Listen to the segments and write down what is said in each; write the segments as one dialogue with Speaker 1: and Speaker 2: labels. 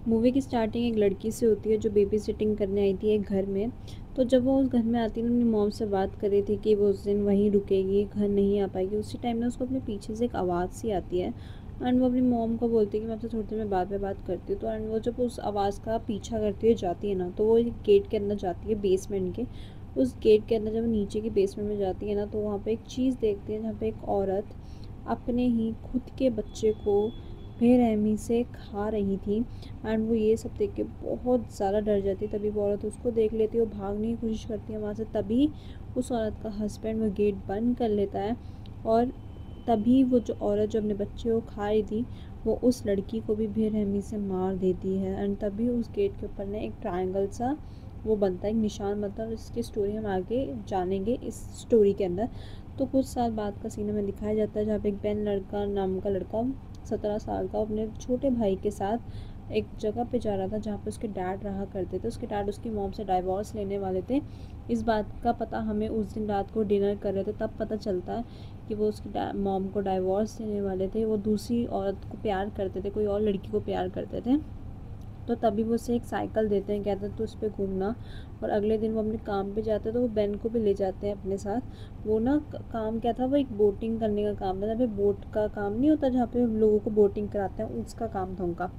Speaker 1: Movie की starting एक लड़की से होती है जो बेबी सिटिंग करने आई थी एक घर में। तो जब वो उस घर में आती है ना, अपनी मॉम से बात कर रही थी कि वो उस दिन वहीं रुकेगी, घर नहीं आ पाएगी। उसी टाइम ना उसको अपने पीछे से एक आवाज़ सी आती है एंड वो अपनी मॉम को बोलती है कि मैं आपसे थोड़ी देर में बाद में बात करती हूँ। तो एंड वो जब उस आवाज़ का पीछा करती हुए जाती है ना, तो वो एक गेट के अंदर जाती है, बेसमेंट के। उस गेट के अंदर जब वो नीचे की बेसमेंट में जाती है ना, तो वहाँ पर एक चीज़ देखती है जहाँ पर एक औरत अपने ही खुद के बच्चे को बेरहमी से खा रही थी। एंड वो ये सब देख के बहुत ज़्यादा डर जाती है। तभी वो औरत उसको देख लेती है, वो भागने की कोशिश करती है वहाँ से। तभी उस औरत का हस्बैंड वो गेट बंद कर लेता है और तभी वो जो औरत जो अपने बच्चे को खा रही थी, वो उस लड़की को भी बेरहमी से मार देती है। एंड तभी उस गेट के ऊपर ना एक ट्रायंगल सा वो बनता है, एक निशान बनता है। और इसकी स्टोरी हम आगे जानेंगे इस स्टोरी के अंदर। तो कुछ साल बाद का सीन हमें दिखाया जाता है जहाँ पे एक बेन लड़का नाम का लड़का 17 साल का अपने छोटे भाई के साथ एक जगह पे जा रहा था जहाँ पे उसके डैड रहा करते थे। उसके डैड उसकी मॉम से डाइवोर्स लेने वाले थे। इस बात का पता हमें उस दिन रात को डिनर कर रहे थे तब पता चलता है कि वो उसकी मॉम को डाइवोर्स देने वाले थे। वो दूसरी औरत को प्यार करते थे, कोई और लड़की को प्यार करते थे। तो तभी वो उसे एक साइकिल देते हैं, कहते हैं तो उस पर घूमना। और अगले दिन वो अपने काम पे जाते हैं तो वो बेन को भी ले जाते हैं अपने साथ। वो ना काम क्या था, वो एक बोटिंग करने का काम था, जहाँ पे बोट का काम नहीं होता, जहाँ पे लोगों को बोटिंग कराते हैं, उसका काम था उनका।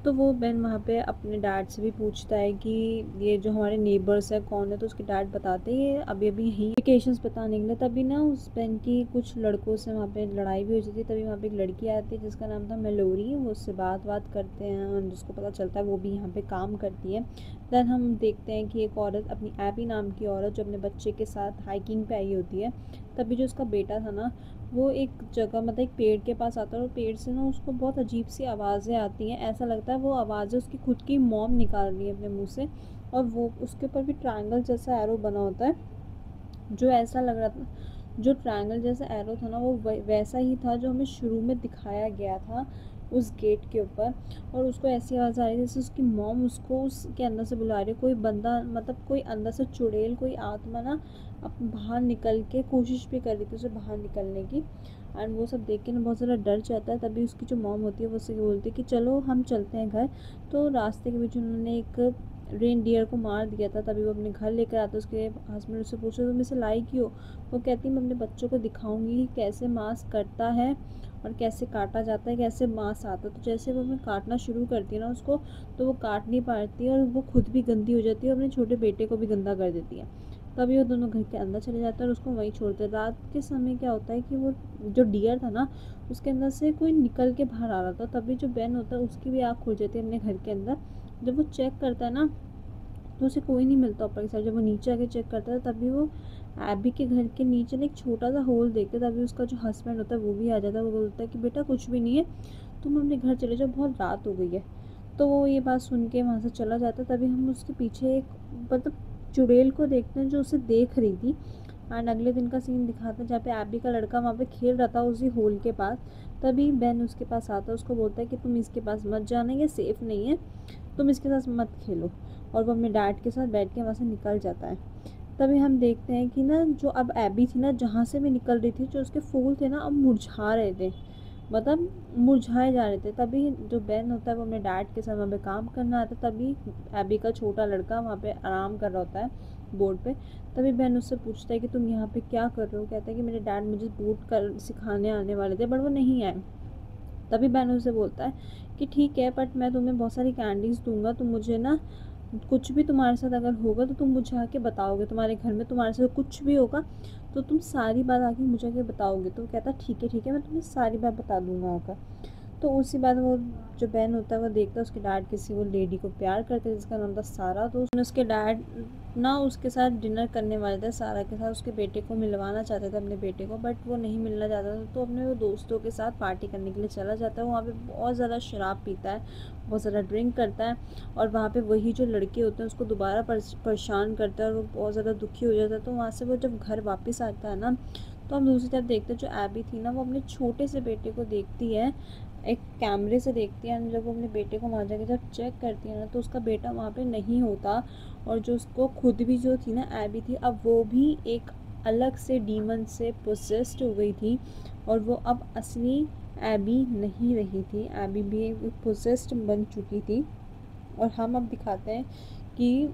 Speaker 1: तो वो बेन वहाँ पे अपने डैड से भी पूछता है कि ये जो हमारे नेबर्स है कौन है। तो उसके डैड बताते हैं ये अभी अभी यहीं वेकेशंस बताने के लिए। तभी ना उस बेन की कुछ लड़कों से वहाँ पे लड़ाई भी हो जाती है। तभी वहाँ पे एक लड़की आती है जिसका नाम था मेलोरी। वो उससे बात करते हैं और जिसको पता चलता है वो भी यहाँ पे काम करती है। देन हम देखते हैं कि एक औरत, अपनी एबी नाम की औरत, जो अपने बच्चे के साथ हाइकिंग पे आई होती है। तभी जो उसका बेटा था ना, वो एक जगह मतलब एक पेड़ के पास आता है और पेड़ से ना उसको बहुत अजीब सी आवाज़ें आती हैं। ऐसा लगता है वो आवाज़ें उसकी खुद की मॉम निकाल रही है अपने मुंह से। और वो उसके ऊपर भी ट्रायंगल जैसा एरो बना होता है, जो ऐसा लग रहा था, जो ट्रायंगल जैसा एरो था ना, वो वैसा ही था जो हमें शुरू में दिखाया गया था उस गेट के ऊपर। और उसको ऐसी आवाज़ आ रही जैसे उसकी मॉम उसको उसके अंदर से बुला रही है। कोई बंदा, मतलब कोई अंदर से चुड़ैल, कोई आत्मा ना अब बाहर निकल के कोशिश भी कर रही थी उसे बाहर निकलने की। एंड वो सब देख के ना बहुत ज़्यादा डर जाता है। तभी उसकी जो मॉम होती है वो उससे बोलती है कि चलो हम चलते हैं घर। तो रास्ते के बीच उन्होंने एक रेन डियर को मार दिया था। तभी वो अपने घर लेकर आता है। उसके हस्बैंड उससे पूछो तुम इसे लाई क्यों। वो कहती मैं अपने बच्चों को दिखाऊंगी कि कैसे मांस कटता है और कैसे काटा जाता है, कैसे मांस आता है। तो जैसे वो अपने काटना शुरू करती है ना उसको, तो वो काट नहीं पाती है और वो खुद भी गंदी हो जाती है और अपने छोटे बेटे को भी गंदा कर देती है। तभी वो दोनों घर के अंदर चले जाते हैं और उसको वहीं छोड़ते हैं। रात के समय क्या होता है कि वो जो डियर था ना, उसके अंदर से कोई निकल के बाहर आ रहा था। तभी जो बेन होता है उसकी भी आँख खुल जाती है अपने घर के अंदर। जब वो चेक करता है ना, तो उसे कोई नहीं मिलता ऊपर की साइड। जब वो नीचे आके चेक करता है तभी वो एबी के घर के नीचे ना एक छोटा सा होल देखते हैं। तभी उसका जो हस्बैंड होता है वो भी आ जाता है। वो बोलता है कि बेटा कुछ भी नहीं है, तुम अपने घर चले जाओ, बहुत रात हो गई है। तो वो ये बात सुन के वहाँ से चला जाता है। तभी हम उसके पीछे एक, मतलब चुड़ैल को देखते हैं जो उसे देख रही थी। एंड अगले दिन का सीन दिखाता है जहाँ पे एबी का लड़का वहाँ पे खेल रहा था उसी होल के पास। तभी बेन उसके पास आता है, उसको बोलता है कि तुम इसके पास मत जाना, ये सेफ़ नहीं है, तुम इसके साथ मत खेलो। और वो अपने डैड के साथ बैठ के वहाँ से निकल जाता है। तभी हम देखते हैं कि ना जो अब एबी थी ना, जहाँ से भी निकल रही थी, जो उसके फूल थे ना अब मुरझा रहे थे, मतलब मुरझाए जा रहे थे। तभी जो बेन होता है वो अपने डैड के साथ वहाँ पे काम करना आता है। तभी एबी का छोटा लड़का वहाँ पे आराम कर रहा होता है बोर्ड पे। तभी बेन उससे पूछता है कि तुम यहाँ पे क्या कर रहे हो। कहता है कि मेरे डैड मुझे बोट कर सिखाने आने वाले थे बट वो नहीं आए। तभी बेन उससे बोलता है कि ठीक है, बट मैं तुम्हें बहुत सारी कैंडीज़ दूंगा, तुम मुझे ना कुछ भी तुम्हारे साथ अगर होगा तो तुम मुझे आके बताओगे, तुम्हारे घर में तुम्हारे साथ कुछ भी होगा तो तुम सारी बात आके मुझे आके बताओगे। तो वो कहता ठीक है मैं तुम्हें सारी बात बता दूंगा आकर। तो उसी बात वो जो बहन होता है वो देखता है उसके डैड किसी वो लेडी को प्यार करते हैं जिसका नाम था सारा। तो उसके डैड ना उसके साथ डिनर करने वाले थे, सारा के साथ उसके बेटे को मिलवाना चाहते थे अपने बेटे को, बट वो नहीं मिलना चाहता था। तो अपने वो दोस्तों के साथ पार्टी करने के लिए चला जाता है। वहाँ पे बहुत ज़्यादा शराब पीता है, बहुत ज़्यादा ड्रिंक करता है और वहाँ पे वही जो लड़के होते हैं उसको दोबारा परेशान करता है और वो बहुत ज़्यादा दुखी हो जाता है। तो वहाँ से वो जब घर वापस आता है ना, तो हम दूसरी तरफ देखते हैं जो एबी थी ना, वो अपने छोटे से बेटे को देखती है, एक कैमरे से देखती है। जब वो अपने बेटे को वहाँ जाके जब चेक करती है ना, तो उसका बेटा वहाँ पे नहीं होता। और जो उसको खुद भी जो थी ना एबी थी, अब वो भी एक अलग से डीमन से पोसेस्ड हो गई थी और वो अब असली एबी नहीं रही थी। एबी भी एक पोसेस्ड बन चुकी थी। और हम अब दिखाते हैं कि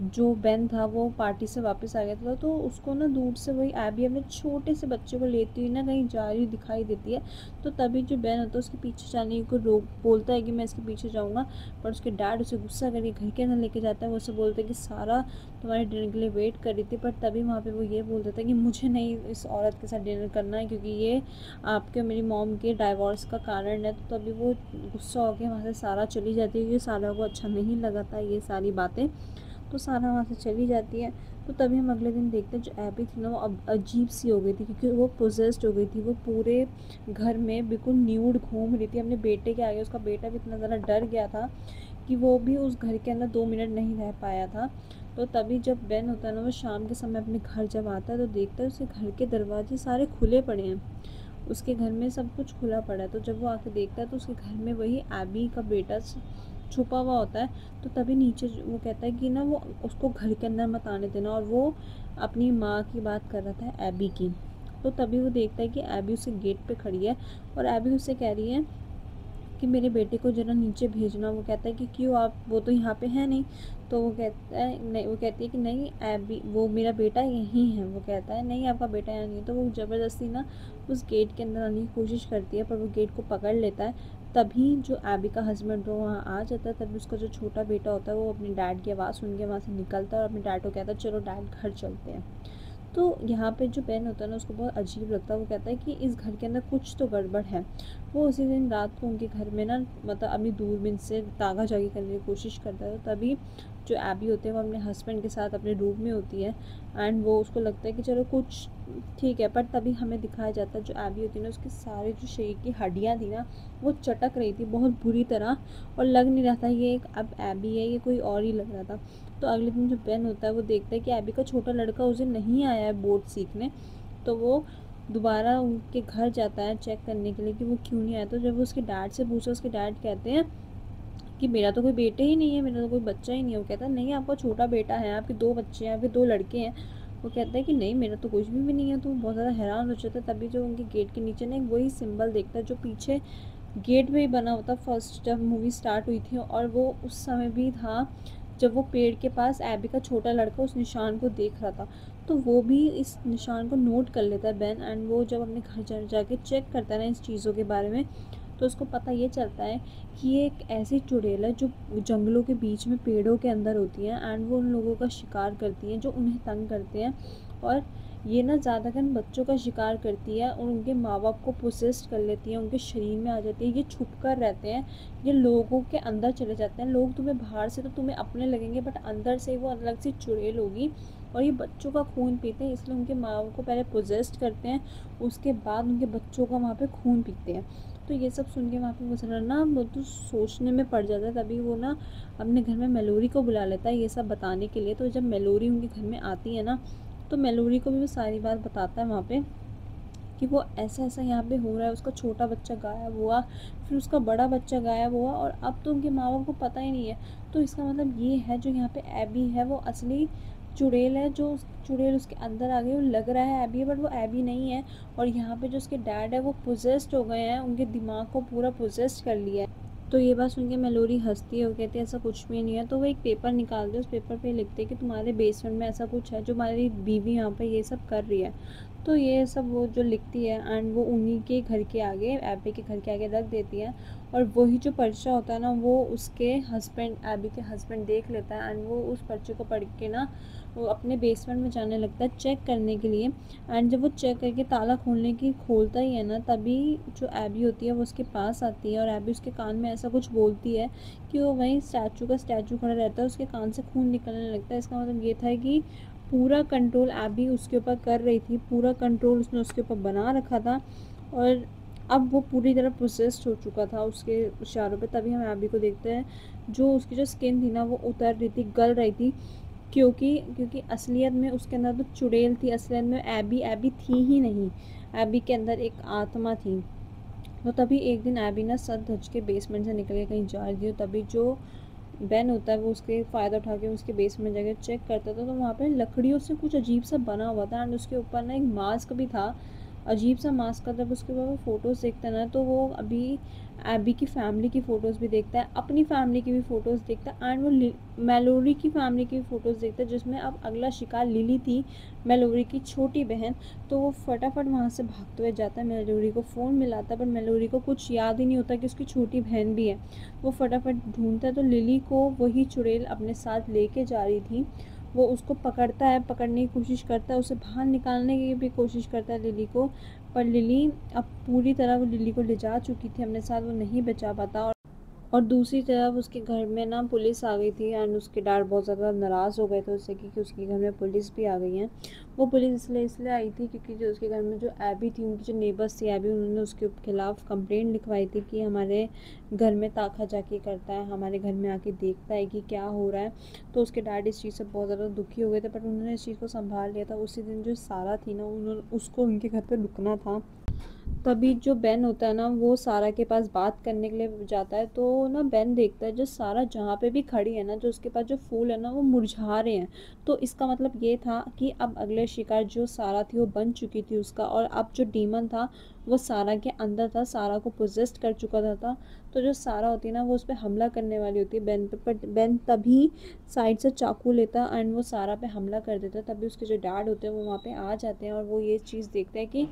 Speaker 1: जो बेन था वो पार्टी से वापस आ गया था, तो उसको ना दूर से वही एबी अपने छोटे से बच्चे को लेती हुई ना कहीं जा रही दिखाई देती है। तो तभी जो बेन होता है उसके पीछे जाने को रोक बोलता है कि मैं इसके पीछे जाऊँगा, पर उसके डैड उसे गुस्सा करके घर के अंदर लेके जाता है। वो उसे बोलते हैं कि सारा तुम्हारे डिनर के लिए वेट कर रही थी, पर तभी वहाँ पर वो ये बोल देता है कि मुझे नहीं इस औरत के साथ डिनर करना है, क्योंकि ये आपके और मेरी मॉम के डाइवोर्स का कारण है। तो तभी वो गुस्सा होकर वहाँ से सारा चली जाती है, क्योंकि सारा को अच्छा नहीं लगा था ये सारी बातें। तो सारा वहाँ से चली जाती है। तो तभी हम अगले दिन देखते हैं जो एबी थी ना वो अब अजीब सी हो गई थी, क्योंकि वो पोजेस्ड हो गई थी। वो पूरे घर में बिल्कुल न्यूड घूम रही थी अपने बेटे के आगे। उसका बेटा भी इतना ज़्यादा डर गया था कि वो भी उस घर के अंदर 2 मिनट नहीं रह पाया था। तो तभी जब बेन होता है ना वो शाम के समय अपने घर जब आता है तो देखता है उसके घर के दरवाजे सारे खुले पड़े हैं, उसके घर में सब कुछ खुला पड़ा है। तो जब वो आके देखता है तो उसके घर में वही एबी का बेटा छुपा हुआ होता है। तो तभी नीचे वो कहता है कि ना वो उसको घर के अंदर मत आने देना, और वो अपनी माँ की बात कर रहा था एबी की। तो तभी वो देखता है कि एबी उसके गेट पे खड़ी है और एबी उससे कह रही है कि मेरे बेटे को ज़रा नीचे भेजना। वो कहता है कि क्यों, आप वो तो यहाँ पे है नहीं। तो वो कहता है नहीं, वो कहती है कि नहीं एबी वो मेरा बेटा यहीं है। वो कहता है नहीं आपका बेटा यहाँ नहीं है। तो वो ज़बरदस्ती ना उस गेट के अंदर आने की कोशिश करती है, पर वो गेट को पकड़ लेता है। तभी जो एबी का हस्बैंड वो वहाँ आ जाता है। तभी उसका जो छोटा बेटा होता है वो अपने डैड की आवाज़ सुन के वहाँ से निकलता है और अपने डैड को कहता है चलो डैड घर चलते हैं। तो यहाँ पे जो बेन होता है ना उसको बहुत अजीब लगता है। वो कहता है कि इस घर के अंदर कुछ तो गड़बड़ है। वो उसी दिन रात को उनके घर में ना मतलब अपनी दूरबीन से तागाजागी करने की कोशिश करता है। तो तभी जो एबी होते हैं वो अपने हस्बैंड के साथ अपने रूम में होती है, एंड वो उसको लगता है कि चलो कुछ ठीक है। पर तभी हमें दिखाया जाता है जो एबी होती है ना उसके सारे जो शरीर की हड्डियाँ थी ना वो चटक रही थी बहुत बुरी तरह, और लग नहीं रहा था ये एक अब एबी है, ये कोई और ही लग रहा था। तो अगले दिन जो बेन होता है वो देखता है कि एबी का छोटा लड़का उस दिन नहीं आया है बोर्ड सीखने। तो वो दोबारा उनके घर जाता है चेक करने के लिए कि वो क्यों नहीं आया। तो जब वो उसके डैड से पूछा, उसके डैड कहते हैं कि मेरा तो कोई बेटे ही नहीं है, मेरा तो कोई बच्चा ही नहीं है। वो कहता है नहीं आपका छोटा बेटा है, आपके 2 बच्चे हैं, आपके 2 लड़के हैं। वो कहता है कि नहीं मेरा तो कुछ भी नहीं है। तो वो बहुत ज़्यादा हैरान हो जाता है। तभी जो उनके गेट के नीचे ना एक वही सिंबल देखता है जो पीछे गेट में ही बना होता फर्स्ट जब मूवी स्टार्ट हुई थी, और वो उस समय भी था जब वो पेड़ के पास एबी का छोटा लड़का उस निशान को देख रहा था। तो वो भी इस निशान को नोट कर लेता है बेन, एंड वो जब अपने घर जाके चेक करता है ना इस चीज़ों के बारे में, तो उसको पता ये चलता है कि ये एक ऐसी चुड़ैल है जो जंगलों के बीच में पेड़ों के अंदर होती है, एंड वो उन लोगों का शिकार करती हैं जो उन्हें तंग करते हैं। और ये ना ज़्यादातर बच्चों का शिकार करती है और उनके माँ बाप को पोसेस्ड कर लेती है, उनके शरीर में आ जाती है। ये छुप कर रहते हैं, ये लोगों के अंदर चले जाते हैं। लोग तुम्हें बाहर से तो तुम्हें अपने लगेंगे, बट अंदर से वो अलग सी चुड़ैल होगी। और ये बच्चों का खून पीते हैं, इसलिए उनके माँ बाप को पहले पोजेस्ट करते हैं, उसके बाद उनके बच्चों का वहाँ पे खून पीते हैं। तो ये सब सुन के वहाँ पे गुजरा ना वो तो सोचने में पड़ जाता है। तभी वो ना अपने घर में मेलोरी को बुला लेता है ये सब बताने के लिए। तो जब मेलोरी उनके घर में आती है ना तो मेलोरी को भी वो सारी बात बताता है वहाँ पे कि वो ऐसा ऐसा यहाँ पे हो रहा है, उसका छोटा बच्चा गायब हुआ, फिर उसका बड़ा बच्चा गायब हुआ, और अब तो उनके माँ बाप को पता ही नहीं है। तो इसका मतलब ये है जो यहाँ पे एबी है वो असली चुड़ैल है, जो चुड़ैल उसके अंदर आ गई। वो लग रहा है एबी है बट वो एबी नहीं है। और यहाँ पे जो उसके डैड है वो पोजेस्ड हो गए हैं, उनके दिमाग को पूरा पोजेस्ड कर लिया है। तो ये बात सुन के मेलोरी हंसती है, वो कहती है ऐसा कुछ भी नहीं है। तो वो एक पेपर निकालते उस पेपर पे लिखते कि तुम्हारे बेसमेंट में ऐसा कुछ है जो हमारी बीवी यहाँ पे ये सब कर रही है। तो ये सब वो जो लिखती है एंड वो उन्हीं के घर के आगे एबी के घर के आगे रख देती है। और वही जो पर्चा होता है ना वो उसके हस्बैंड एबी के हस्बैंड देख लेता है, एंड वो उस पर्चे को पढ़ के ना वो अपने बेसमेंट में जाने लगता है चेक करने के लिए। एंड जब वो चेक करके ताला खोलने की खोलता ही है ना तभी जो एबी होती है वो उसके पास आती है, और एबी उसके कान में ऐसा कुछ बोलती है कि वो वहीं स्टैचू का स्टैचू खड़ा रहता है, उसके कान से खून निकलने लगता है। इसका मतलब ये था कि पूरा कंट्रोल एबी उसके ऊपर कर रही थी, पूरा कंट्रोल उसने उसके ऊपर बना रखा था, और अब वो पूरी तरह प्रोसेस्ड हो चुका था उसके इशारों पे। तभी हम एबी को देखते हैं जो उसकी जो स्किन थी ना वो उतर रही थी, गल रही थी, क्योंकि क्योंकि असलियत में उसके अंदर तो चुड़ैल थी, असलियत में एबी एबी थी ही नहीं। एबी के अंदर एक आत्मा थी। तो तभी एक दिन एबी ना सज धज के बेसमेंट से निकल के कहीं जा रही थी। तभी जो बेन होता है वो उसके फ़ायदा उठा के उसके बेसमेंट जाके चेक करता था, तो वहाँ पे लकड़ियों से कुछ अजीब सा बना हुआ था, एंड उसके ऊपर ना एक मास्क भी था, अजीब सा मास्क का। जब उसके ऊपर फ़ोटोज़ देखता है ना तो वो अभी एबी की फ़ैमिली की फ़ोटोज़ भी देखता है, अपनी फ़ैमिली की भी फ़ोटोज़ देखता है एंड वो मैलोरी की फ़ैमिली की भी फ़ोटोज़ देखता है, जिसमें अब अगला शिकार लिली थी, मैलोरी की छोटी बहन। तो वो फटाफट वहाँ से भागते हुए जाता है, मैलोरी को फ़ोन मिलाता है, पर मैलोरी को कुछ याद ही नहीं होता कि उसकी छोटी बहन भी है। वो फटाफट ढूंढता है तो लिली को वही चुड़ैल अपने साथ लेके जा रही थी। वो उसको पकड़ता है, पकड़ने की कोशिश करता है, उसे बाहर निकालने की भी कोशिश करता है लिली को, पर लिली अब पूरी तरह वो लिली को ले जा चुकी थी अपने साथ, वो नहीं बचा पाता। और दूसरी तरफ उसके घर में ना पुलिस आ गई थी एंड उसके डैड बहुत ज़्यादा नाराज़ हो गए थे उससे कि उसके घर में पुलिस भी आ गई है। वो पुलिस इसलिए आई थी क्योंकि जो उसके घर में जो एबी थी, उनकी जो नेबर्स थी एबी, उन्होंने उसके खिलाफ़ कंप्लेंट लिखवाई थी कि हमारे घर में ताका झाकी करता है, हमारे घर में आके देखता है कि क्या हो रहा है। तो उसके डैड इस चीज़ से बहुत ज़्यादा दुखी हो गए थे, पर उन्होंने इस चीज़ को संभाल लिया था। उसी दिन जो सारा थी ना, उन्होंने उसको उनके घर पर रुकना था। तभी जो बेन होता है ना, वो सारा के पास बात करने के लिए जाता है। तो ना बेन देखता है जो सारा जहाँ पे भी खड़ी है ना, जो उसके पास जो फूल है ना वो मुरझा रहे हैं। तो इसका मतलब ये था कि अब अगले शिकार जो सारा थी वो बन चुकी थी उसका, और अब जो डीमन था वो सारा के अंदर था, सारा को पोजेस्ट कर चुका था। तो जो सारा होती है ना, वो उस पर हमला करने वाली होती है बेन पे, पर बेन तभी साइड से चाकू लेता एंड वो सारा पे हमला कर देता। तभी उसके जो डैड होते हैं वो वहाँ पे आ जाते हैं और वो ये चीज़ देखते हैं कि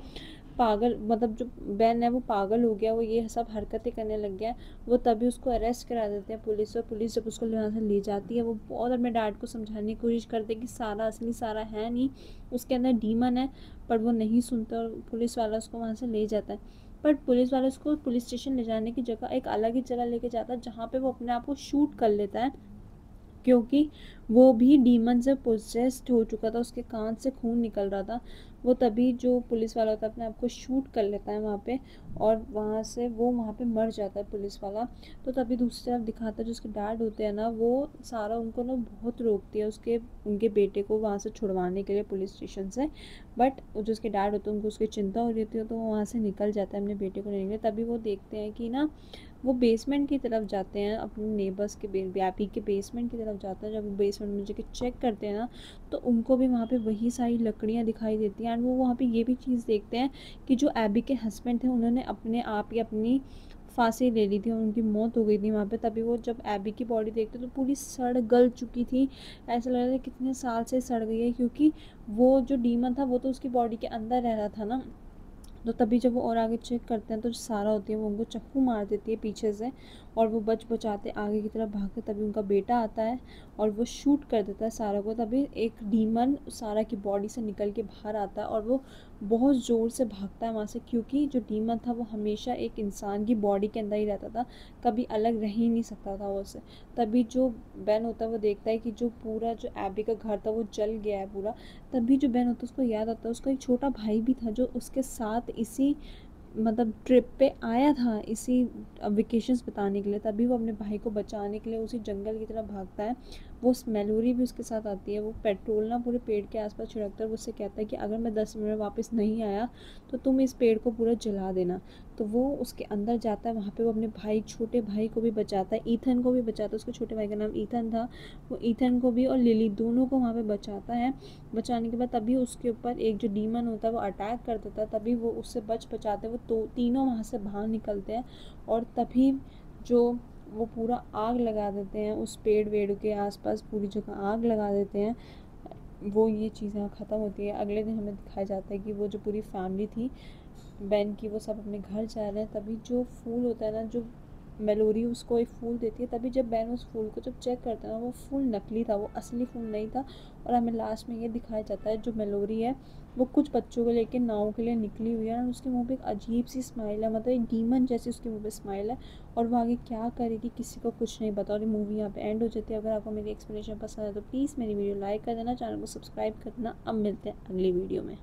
Speaker 1: पागल, मतलब जो बेन है वो पागल हो गया, वो ये सब हरकतें करने लग गया। वो तभी उसको अरेस्ट करा देते हैं पुलिस, और पुलिस जब उसको यहाँ से ले जाती है, वो बहुत अपने डैड को समझाने की कोशिश करते हैं कि सारा असली सारा है नहीं, उसके अंदर डीमन है। पर वो नहीं सुनता और पुलिस वाला उसको वहाँ से ले जाता है। पर पुलिस वाला उसको पुलिस स्टेशन ले जाने की जगह एक अलग ही जगह लेके जाता है, जहाँ पे वो अपने आप को शूट कर लेता है, क्योंकि वो भी डीमन से पोजेस्ड हो चुका था, उसके कान से खून निकल रहा था। वो तभी जो पुलिस वाला होता है अपने आप को शूट कर लेता है वहाँ पे, और वहाँ से वो वहाँ पे मर जाता है पुलिस वाला। तो तभी दूसरी तरफ दिखाता है जो उसके डैड होते हैं ना, वो सारा उनको ना बहुत रोकती है उसके उनके बेटे को वहाँ से छुड़वाने के लिए पुलिस स्टेशन से। बट जो उसके डैड होते हैं उनको उसकी चिंता हो रही होती है, तो वो वहाँ से निकल जाता है अपने बेटे को लेने के लिए। तभी वो देखते हैं कि ना, वो बेसमेंट की तरफ जाते हैं, अपने नेबर्स के व्यापी के बेसमेंट की तरफ जाते हैं। जब वो बेसमेंट में जाके चेक करते हैं ना, तो उनको भी वहाँ पे वही सारी लकड़ियाँ दिखाई देती हैं। एंड वो वहाँ पे ये भी चीज़ देखते हैं कि जो एबी के हस्बैंड थे, उन्होंने अपने आप ही अपनी फांसी ले ली थी और उनकी मौत हो गई थी वहाँ पे। तभी वो जब एबी की बॉडी देखते तो पूरी सड़ गल चुकी थी, ऐसा लग रहा था कितने साल से सड़ गई है, क्योंकि वो जो डीमन था वो तो उसकी बॉडी के अंदर रह रहा था ना। तो तभी जब वो और आगे चेक करते हैं तो जो सारा होती है वो उनको चाकू मार देती है पीछे से, और वो बचाते आगे की तरफ भागते। तभी उनका बेटा आता है और वो शूट कर देता है सारा को। तभी एक डीमन सारा की बॉडी से निकल के बाहर आता है और वो बहुत ज़ोर से भागता है वहाँ से, क्योंकि जो डीमन था वो हमेशा एक इंसान की बॉडी के अंदर ही रहता था, कभी अलग रह ही नहीं सकता था वो उससे। तभी जो बेन होता है वो देखता है कि जो पूरा जो एबी का घर था वो जल गया है पूरा। तभी जो बेन होता है उसको याद आता है उसका एक छोटा भाई भी था जो उसके साथ इसी मतलब ट्रिप पे आया था, इसी वेकेशंस बिताने के लिए। तभी वो अपने भाई को बचाने के लिए उसी जंगल की तरफ भागता है। वो मैलोरी भी उसके साथ आती है। वो पेट्रोल ना पूरे पेड़ के आसपास छिड़कता है, वो उससे कहता है कि अगर मैं 10 मिनट में वापस नहीं आया तो तुम इस पेड़ को पूरा जला देना। तो वो उसके अंदर जाता है, वहाँ पे वो अपने भाई, छोटे भाई को भी बचाता है, ईथन को भी बचाता है। उसके छोटे भाई का नाम ईथन था। वो ईथन को भी और लिली दोनों को वहाँ पे बचाता है। बचाने के बाद तभी उसके ऊपर एक जो डीमन होता है वो अटैक कर देता है। तभी वो उससे बचाते वो तो तीनों वहाँ से बाहर निकलते हैं, और तभी जो वो पूरा आग लगा देते हैं उस पेड़ वेड़ के आसपास, पूरी जगह आग लगा देते हैं। वो ये चीज़ें ख़त्म होती है। अगले दिन हमें दिखाया जाता है कि वो जो पूरी फैमिली थी बेन की, वो सब अपने घर जा रहे हैं। तभी जो फूल होता है ना, जो मेलोरी उसको एक फूल देती है, तभी जब बेन उस फूल को जब चेक करता है ना, वो फूल नकली था, वो असली फूल नहीं था। और हमें लास्ट में ये दिखाया जाता है जो मेलोरी है वो कुछ बच्चों को लेकर नाव के लिए निकली हुई है, और उसके मुंह पे एक अजीब सी स्माइल है, मतलब एक डीमन जैसी उसके मुंह पे स्माइल है। और वो आगे क्या करेगी किसी को कुछ नहीं पता। और ये मूवी यहाँ पे एंड हो जाती है। अगर आपको मेरी एक्सप्लेनेशन पसंद है तो प्लीज़ मेरी वीडियो लाइक कर देना, चैनल को सब्सक्राइब कर देना। अब मिलते हैं अगली वीडियो में।